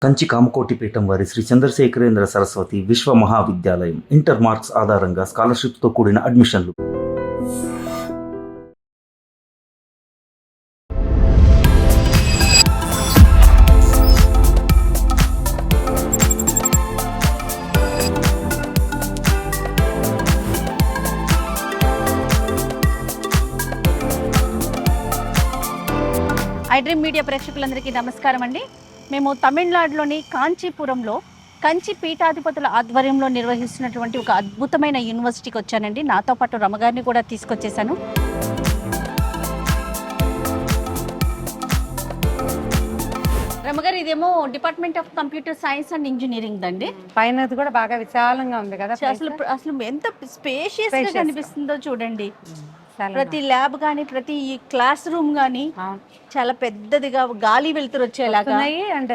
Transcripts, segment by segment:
కంచి కామకోటి పీఠం వారి శ్రీ చంద్రశేఖరేంద్ర సరస్వతి విశ్వ మహావిద్యాలయం ఇంటర్ మార్క్స్ ఆధారంగా స్కాలర్షిప్తో కూడిన అడ్మిషన్లు. ఐడ్రీమ్ మీడియా ప్రేక్షకులందరికీ నమస్కారం అండి. మేము తమిళనాడులోని కాంచీపురంలో కంచి పీఠాధిపతుల ఆధ్వర్యంలో నిర్వహిస్తున్నటువంటి ఒక అద్భుతమైన యూనివర్సిటీకి వచ్చానండి. నాతో పాటు రమగారిని కూడా తీసుకొచ్చేసాను. రమగారు, ఇదేమో department of computer science and engineering దండి. పైన కూడా బాగా విశాలంగా ఉంది కదా. అసలు ఎంత స్పేషియస్ గా కనిపిస్తుందో చూడండి. ప్రతి ల్యాబ్ కానీ ప్రతి క్లాస్ రూమ్ కానీ చాలా పెద్దదిగా గాలి వెళ్తురు వచ్చేలాగా అండ్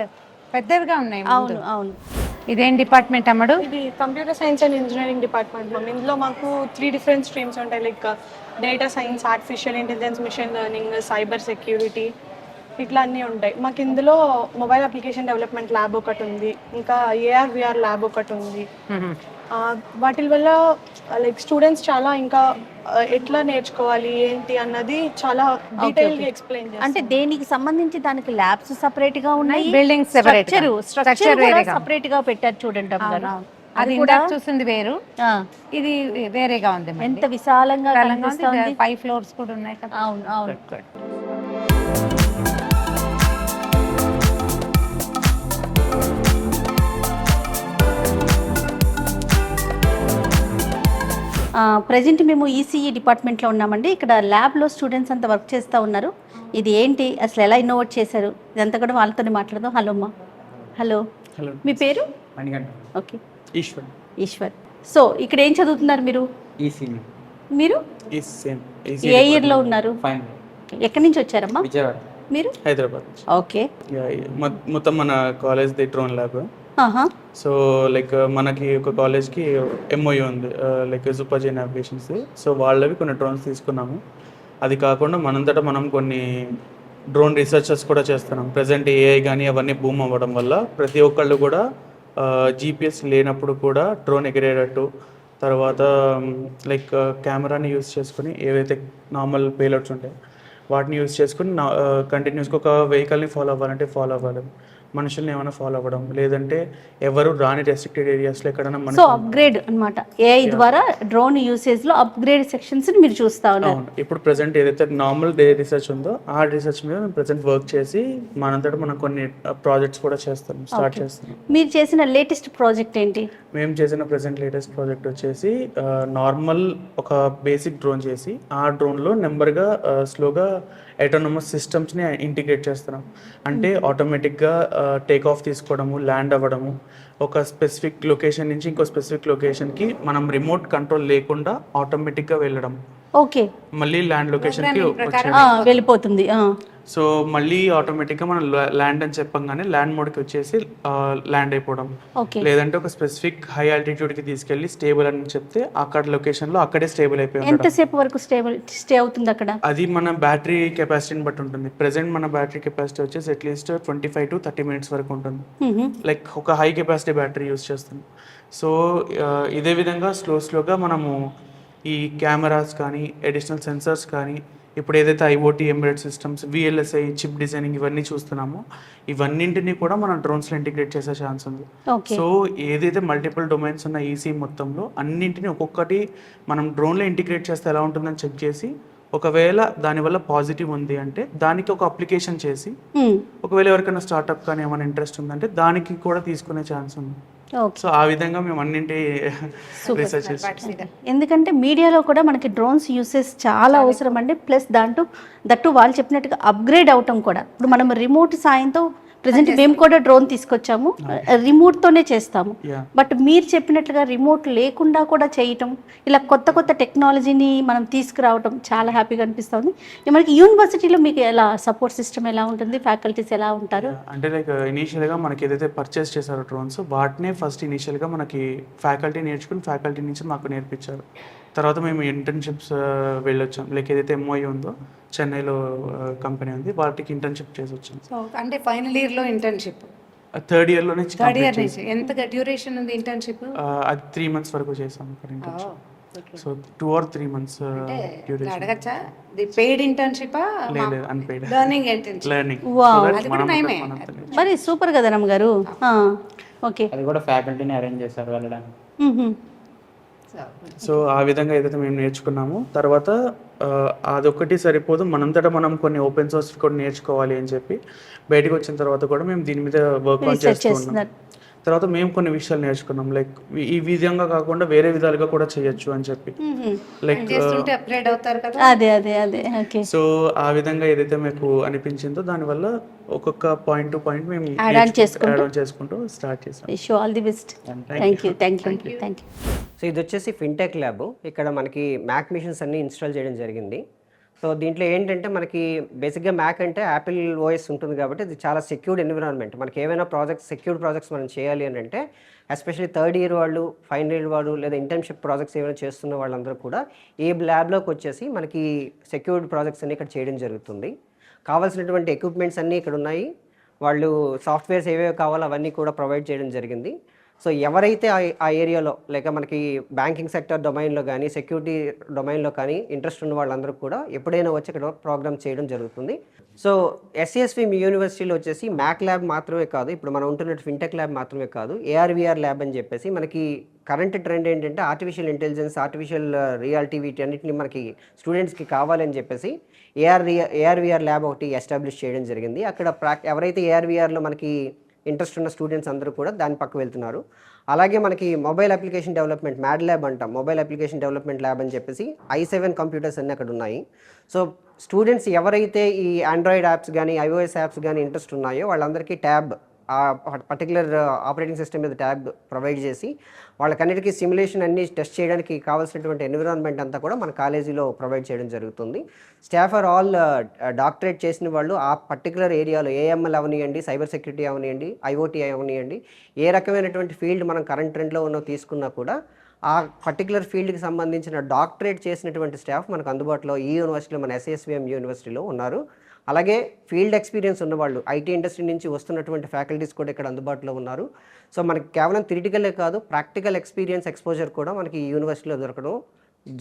పెద్దవిగా ఉన్నాయి. అవును అవును. ఇదేం డిపార్ట్మెంట్ అమ్మడు? ఇది computer science and engineering department ma'am. ఇందులో మాకు 3 డిఫరెంట్ స్ట్రీమ్స్ ఉంటాయి. Like data science, artificial intelligence, machine learning, cyber security, ఇట్లా అన్నీ ఉంటాయి. మాకు ఇందులో మొబైల్ అప్లికేషన్ డెవలప్మెంట్ ల్యాబ్ ఒకటి ఉంది, ఇంకా ఏఆర్ విఆర్ ల్యాబ్ ఒకటి ఉంది. వాటి వల్ల లైక్ స్టూడెంట్స్ చాలా ఇంకా ఎట్లా నేర్చుకోవాలి ఏంటి అన్నది చాలా డీటెయిల్ గా ఎక్స్ప్లెయిన్ చేస్తారు. అంటే దేనికి సంబంధించి దానికి ల్యాబ్స్ సెపరేట్ గా ఉన్నాయి, బిల్డింగ్ స్ట్రక్చర్ సెపరేట్ గా పెట్టారు చూడండి. అది కూడా చూసింది వేరు, ఇది వేరేగా ఉంది. ఎంత విశాలంగా కనిపిస్తుంది. 5 ఫ్లోర్స్ కూడా ఉన్నాయి కదా. అవును అవును. ప్రజెంట్ మేము ఈసీఈ డిపార్ట్మెంట్లో ఉన్నామండి. ఇక్కడ ల్యాబ్లో స్టూడెంట్స్ అంతా వర్క్ చేస్తూ ఉన్నారు. ఇది ఏంటి, అసలు ఎలా ఇన్నోవేట్ చేశారు, ఇదంతా కూడా వాళ్ళతోనే మాట్లాడదాం. హలో అమ్మా. హలో. హలో. మీ పేరు? ఓకే, ఈశ్వర్. ఈశ్వర్. సో ఇక్కడ ఏం చదువుతున్నారు మీరు? ఈసీ. మీరు ఏ ఇయర్లో ఉన్నారు? ఎక్కడి నుంచి వచ్చారమ్మా? విజయవాడ. మీరు? హైదరాబాద్. ఓకే. మొత్తం మన college the drone lab. So like మనకి ఒక కాలేజ్కి ఎంఓయూ ఉంది, లైక్ జుపాజీ నావిగేషన్స్. సో వాళ్ళవి కొన్ని డ్రోన్స్ తీసుకున్నాము. అది కాకుండా మనంతటా మనం కొన్ని డ్రోన్ రీసెర్చర్స్ కూడా చేస్తున్నాం. ప్రజెంట్ ఏఐ కానీ అవన్నీ బూమ్ అవ్వడం వల్ల ప్రతి ఒక్కళ్ళు కూడా జీపీఎస్ లేనప్పుడు కూడా డ్రోన్ ఎగిరేటట్టు, తర్వాత లైక్ కెమెరాని యూస్ చేసుకుని ఏవైతే నార్మల్ పేలోడ్స్ ఉంటాయి వాటిని యూస్ చేసుకుని కంటిన్యూస్గా ఒక వెహికల్ని ఫాలో అవ్వాలంటే ఫాలో అవ్వాలి, మనుషుల్ని ఏమైనా ఫాలో అవ్వడం, లేదంటే ఎవరు రాని రెస్ట్రిక్టెడ్ ఏరియాస్లో ఎక్కడైనా. సో అప్గ్రేడ్ అన్నమాట, ఏఐ ద్వారా డ్రోన్ యూసేజ్ లో అప్గ్రేడ్ సెక్షన్స్ మీరు చూస్తా ఉన్నారు. ఇప్పుడు ప్రెసెంట్ ఏదైతే నార్మల్ రీసెర్చ్ ఉందో ఆ రీసెర్చ్ మీద మేము ప్రెసెంట్ వర్క్ చేసి మనంతటా మనం కొన్ని ప్రాజెక్ట్స్ కూడా స్టార్ట్ చేస్తున్నాం. మీరు చేసిన లేటెస్ట్ ప్రాజెక్ట్ ఏంటి? మేము చేసిన ప్రెసెంట్ లేటెస్ట్ ప్రాజెక్ట్ వచ్చేసి నార్మల్ ఒక బేసిక్ డ్రోన్ చేసి ఆ డ్రోన్లో నెంబర్గా స్లోగా ఆటోనమస్ సిస్టమ్స్ని ఇంటిగ్రేట్ చేస్తున్నాం. అంటే ఆటోమేటిక్గా టేక్ ఆఫ్ తీసుకోవడము, ల్యాండ్ అవ్వడము, ఒక స్పెసిఫిక్ లొకేషన్ నుంచి ఇంకో స్పెసిఫిక్ లొకేషన్కి మనం రిమోట్ కంట్రోల్ లేకుండా ఆటోమేటిక్గా వెళ్ళడం. ఓకే. మళ్ళీ ల్యాండ్ లొకేషన్కి వెళ్ళిపోతుంది. సో మళ్ళీ ఆటోమేటిక్గా మనం ల్యాండ్ అని చెప్పంగానే ల్యాండ్ మోడ్కి వచ్చేసి ల్యాండ్ అయిపోవడం, లేదంటే ఒక స్పెసిఫిక్ హై ఆల్టిట్యూడ్కి తీసుకెళ్ళి స్టేబుల్ అని చెప్తే అక్కడ లొకేషన్లో అక్కడే స్టేబుల్ అయిపోయి. ఎంతసేపు వరకు స్టే అవుతుంది అక్కడ? అది మన బ్యాటరీ కెపాసిటీని బట్టి ఉంటుంది. ప్రెసెంట్ మన బ్యాటరీ కెపాసిటీ వచ్చేసి అట్లీస్ట్ 25 to 30 minutes వరకు ఉంటుంది. లైక్ ఒక హై కెపాసిటీ బ్యాటరీ యూస్ చేస్తున్నాం. సో ఇదే విధంగా స్లోగా మనము ఈ కెమెరాస్ కానీ అడిషనల్ సెన్సర్స్ కానీ ఇప్పుడు ఏదైతే IoT embedded systems, VLSI, chip designing ఇవన్నీ చూస్తున్నామో ఇవన్నింటినీ కూడా మనం డ్రోన్స్లో ఇంటిగ్రేట్ చేసే ఛాన్స్ ఉంది. సో ఏదైతే మల్టిపుల్ డొమైన్స్ ఉన్న ఈసీ మొత్తంలో అన్నింటినీ ఒక్కొక్కటి మనం డ్రోన్లో ఇంటిగ్రేట్ చేస్తే ఎలా ఉంటుందని చెక్ చేసి, ఒకవేళ దానివల్ల పాజిటివ్ ఉంది అంటే దానికి ఒక అప్లికేషన్ చేసి, ఒకవేళ ఎవరికైనా స్టార్ట్అప్ కానీ ఏమైనా ఇంట్రెస్ట్ ఉందంటే దానికి కూడా తీసుకునే ఛాన్స్ ఉంది. సో ఆ విధంగా మేము అన్నింటి రీసెర్చ్ చేస్తాం. ఎందుకంటే మీడియాలో కూడా మనకి డ్రోన్స్ యూసేజ్ చాలా అవసరం అండి. ప్లస్ దట్టు వాళ్ళు చెప్పినట్టుగా అప్గ్రేడ్ అవటం కూడా. ఇప్పుడు మనం రిమోట్ సాయంతో ప్రజెంట్ మేము కూడా డ్రోన్ తీసుకొచ్చాము, రిమోట్ తోనే చేస్తాము. బట్ మీరు చెప్పినట్లుగా రిమోట్ లేకుండా కూడా చేయటం, ఇలా కొత్త టెక్నాలజీని మనం తీసుకురావటం చాలా హ్యాపీగా అనిపిస్తుంది. మనకి యూనివర్సిటీలో మీకు ఎలా సపోర్ట్ సిస్టమ్ ఎలా ఉంటుంది, ఫ్యాకల్టీస్ ఎలా ఉంటారు? అంటే లైక్ ఇనీషియల్గా మనకి ఏదైతే పర్చేస్ చేశారో డ్రోన్స్ వాటినే ఫస్ట్ ఇనీషియల్గా మనకి ఫ్యాకల్టీ నేర్చుకుని ఫ్యాకల్టీ నుంచి మాకు నేర్పించారు. తర్వాత మేము ఇంటర్న్షిప్స్ వెళ్ళొచ్చాం. లైక్ ఏదైతే ఎంఓయూ ఉందో చెన్నైలో కంపెనీ ఉంది, వాటికి ఇంటర్న్షిప్ చేసి వచ్చాం. సో అంటే ఫైనల్ ఇయర్లో ఇంటర్న్షిప్ థర్డ్ ఇయర్లోనే థర్డ్ ఇయర్ నుంచి ఎంత డ్యూరేషన్ ఉంది ఇంటర్న్షిప్? అది 3 months వరకు చేసాం అక్కడ internship. So 2 or 3 months duration. అడగచ్చా ది పెయిడ్ ఇంటర్న్షిప్? లేదు, అన్పెయిడ్ లెర్నింగ్ ఇంటర్న్షిప్. లెర్నింగ్. అది కూడా నయమే. మరి సూపర్ కదా రమ్మగారు. ఓకే, అది కూడా ఫ్యాకల్టీని అరేంజ్ చేశారు వెళ్ళడానికి. సో ఆ విధంగా ఏదైతే మేము నేర్చుకున్నామో తర్వాత అదొక్కటి సరిపోదు, మనంతటా మనం కొన్ని ఓపెన్ సోర్స్ కూడా నేర్చుకోవాలి అని చెప్పి బయటకు వచ్చిన తర్వాత కూడా మేము దీని మీద వర్క్ ఆన్ చేస్తున్నాం. తర్వాత మేము కొన్ని విషయాలు నేర్చుకున్నాం, లైక్ ఈ విధంగా కాకుండా వేరే విధాలుగా కూడా చేయొచ్చు అని చెప్పి, లైక్ అప్గ్రేడ్ అవుతారు కదా. అదే అదే అదే ఓకే. సో ఆ విధంగా ఏదైతే మీకు అనిపించిందో దానివల్ల ఒక్కొక్క పాయింట్ టు పాయింట్ మేము యాడ్ ఆన్ చేసుకుంటూ స్టార్ట్ చేసాం. Wish you all the best. Thank you. So ఇది వచ్చేసి ఫిన్టెక్ ల్యాబ్. ఇక్కడ మనకి మ్యాక్ మిషన్స్ అన్ని ఇన్స్టాల్ చేయడం జరిగింది. సో దీంట్లో ఏంటంటే మనకి బేసిక్గా మ్యాక్ అంటే యాపిల్ ఓఎస్ ఉంటుంది కాబట్టి ఇది చాలా సెక్యూర్డ్ ఎన్విరాన్మెంట్. మనకి ఏమైనా సెక్యూర్డ్ ప్రాజెక్ట్స్ మనం చేయాలి అని అంటే ఎస్పెషల్లీ థర్డ్ ఇయర్ వాళ్ళు, ఫైనల్ ఇయర్ వాళ్ళు లేదా ఇంటర్న్షిప్ ప్రాజెక్ట్స్ ఏమైనా చేస్తున్న వాళ్ళందరూ కూడా ఈ ల్యాబ్లోకి వచ్చేసి మనకి సెక్యూర్డ్ ప్రాజెక్ట్స్ అన్ని ఇక్కడ చేయడం జరుగుతుంది. కావాల్సినటువంటి ఎక్విప్మెంట్స్ అన్నీ ఇక్కడ ఉన్నాయి. వాళ్ళు సాఫ్ట్వేర్స్ ఏవేవి కావాలో అవన్నీ కూడా ప్రొవైడ్ చేయడం జరిగింది. సో ఎవరైతే ఆ ఏరియాలో లేక మనకి బ్యాంకింగ్ సెక్టర్ డొమైన్లో కానీ సెక్యూరిటీ డొమైన్లో కానీ ఇంట్రెస్ట్ ఉన్న వాళ్ళందరూ కూడా ఎప్పుడైనా వచ్చి ఇక్కడ ప్రోగ్రామ్ చేయడం జరుగుతుంది. సో ఎస్సిఎస్వి మీ యూనివర్సిటీలో వచ్చేసి మ్యాక్ ల్యాబ్ మాత్రమే కాదు, ఇప్పుడు మనం ఉంటున్నట్టు ఫిన్టెక్ ల్యాబ్ మాత్రమే కాదు, ఏఆర్విఆర్ ల్యాబ్ అని చెప్పేసి మనకి కరెంట్ ట్రెండ్ ఏంటంటే ఆర్టిఫిషియల్ ఇంటెలిజెన్స్, ఆర్టిఫిషియల్ రియాలిటీ వీటన్నిటిని మనకి స్టూడెంట్స్కి కావాలని చెప్పేసి ఏఆర్విఆర్ ల్యాబ్ ఒకటి ఎస్టాబ్లిష్ చేయడం జరిగింది. అక్కడ ఎవరైతే ఏఆర్విఆర్లో మనకి ఇంట్రెస్ట్ ఉన్న స్టూడెంట్స్ అందరూ కూడా దాని పక్క వెళ్తున్నారు. అలాగే మనకి mobile application development mad lab అంటాం, మొబైల్ అప్లికేషన్ డెవలప్మెంట్ ల్యాబ్ అని చెప్పేసి i7 కంప్యూటర్స్ అన్నీ అక్కడ ఉన్నాయి. సో స్టూడెంట్స్ ఎవరైతే ఈ ఆండ్రాయిడ్ యాప్స్ కానీ ఐఓఎస్ యాప్స్ కానీ ఇంట్రెస్ట్ ఉన్నాయో వాళ్ళందరికీ ట్యాబ్, ఆ పర్టికులర్ ఆపరేటింగ్ సిస్టమ్ మీద ట్యాబ్ ప్రొవైడ్ చేసి వాళ్ళకన్నిటికీ సిమ్యులేషన్ అన్ని టెస్ట్ చేయడానికి కావాల్సినటువంటి ఎన్విరాన్మెంట్ అంతా కూడా మన కాలేజీలో ప్రొవైడ్ చేయడం జరుగుతుంది. స్టాఫ్ ఆర్ ఆల్ డాక్టరేట్ చేసిన వాళ్ళు ఆ పర్టికులర్ ఏరియాలో ఏఎంఎల్ అవనియండి, సైబర్ సెక్యూరిటీ అవనియండి, ఐఓటీ అవనియండి, ఏ రకమైనటువంటి ఫీల్డ్ మనం కరెంట్ ట్రెండ్లో ఉన్న తీసుకున్నా కూడా ఆ పర్టికులర్ ఫీల్డ్కి సంబంధించిన డాక్టరేట్ చేసినటువంటి స్టాఫ్ మనకు అందుబాటులో ఈ యూనివర్సిటీలో మన ఎస్ఎస్విఎం యూనివర్సిటీలో ఉన్నారు. అలాగే ఫీల్డ్ ఎక్స్పీరియన్స్ ఉన్నవాళ్ళు, ఐటీ ఇండస్ట్రీ నుంచి వస్తున్నటువంటి ఫ్యాకల్టీస్ కూడా ఇక్కడ అందుబాటులో ఉన్నారు. సో మనకి కేవలం థియరిటికలే కాదు, ప్రాక్టికల్ ఎక్స్పీరియన్స్ ఎక్స్పోజర్ కూడా మనకి ఈ యూనివర్సిటీలో దొరకడం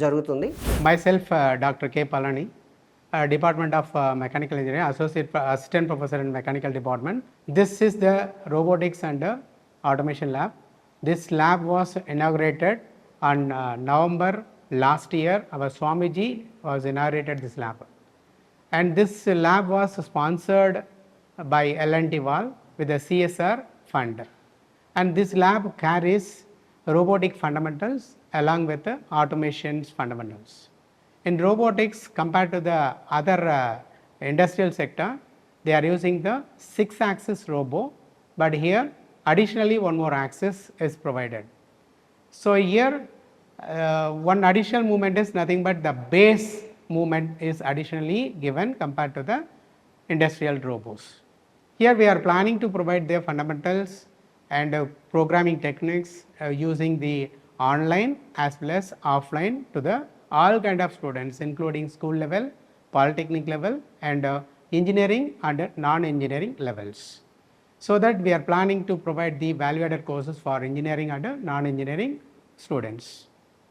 జరుగుతుంది. Myself, Dr. K. Palani, Department of Mechanical Engineering, Assistant Professor in Mechanical Department. This is the Robotics and Automation Lab. This lab was inaugurated on November last year. Our Swamiji was inaugurated this lab. And this lab was sponsored by L&T Wall with a CSR fund. And this lab carries robotic fundamentals along with the automation's fundamentals. In robotics, compared to the other industrial sector, they are using the 6-axis robo, but here additionally one more axis is provided. So here one additional movement is nothing but the base movement is additionally given compared to the industrial robots. Here we are planning to provide their fundamentals and programming techniques using the online as well as offline to the all kind of students, including school level, polytechnic level and engineering and non-engineering levels. So that we are planning to provide the value-added courses for engineering and non-engineering students.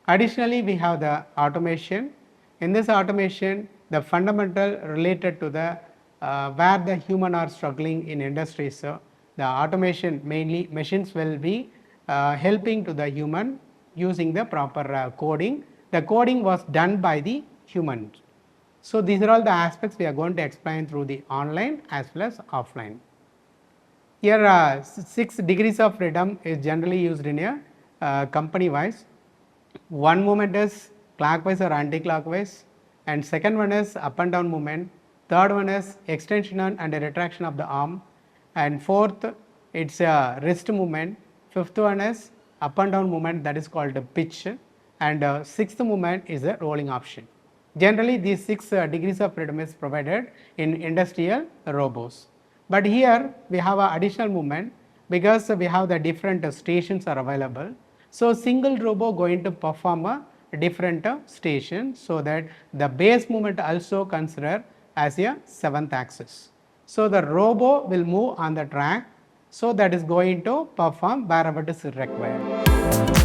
Additionally, we have the automation. In this automation, the fundamental related to the where the human are struggling in industries. So the automation, mainly machines will be helping to the human using the proper coding. The coding was done by the human. So these are all the aspects we are going to explain through the online as well as offline. Here 6 degrees of freedom is generally used in a company wise. One movement is clockwise or anti-clockwise, and second one is up and down movement, third one is extension and retraction of the arm, and fourth it's a wrist movement, fifth one is up and down movement, that is called a pitch, and sixth movement is a rolling option. Generally these 6 degrees of freedom is provided in industrial robots, but here we have an additional movement because we have the different stations are available. So single robo going to perform a different station, so that the base movement also considered as a 7th axis. So the robo will move on the track So that is going to perform wherever it is required.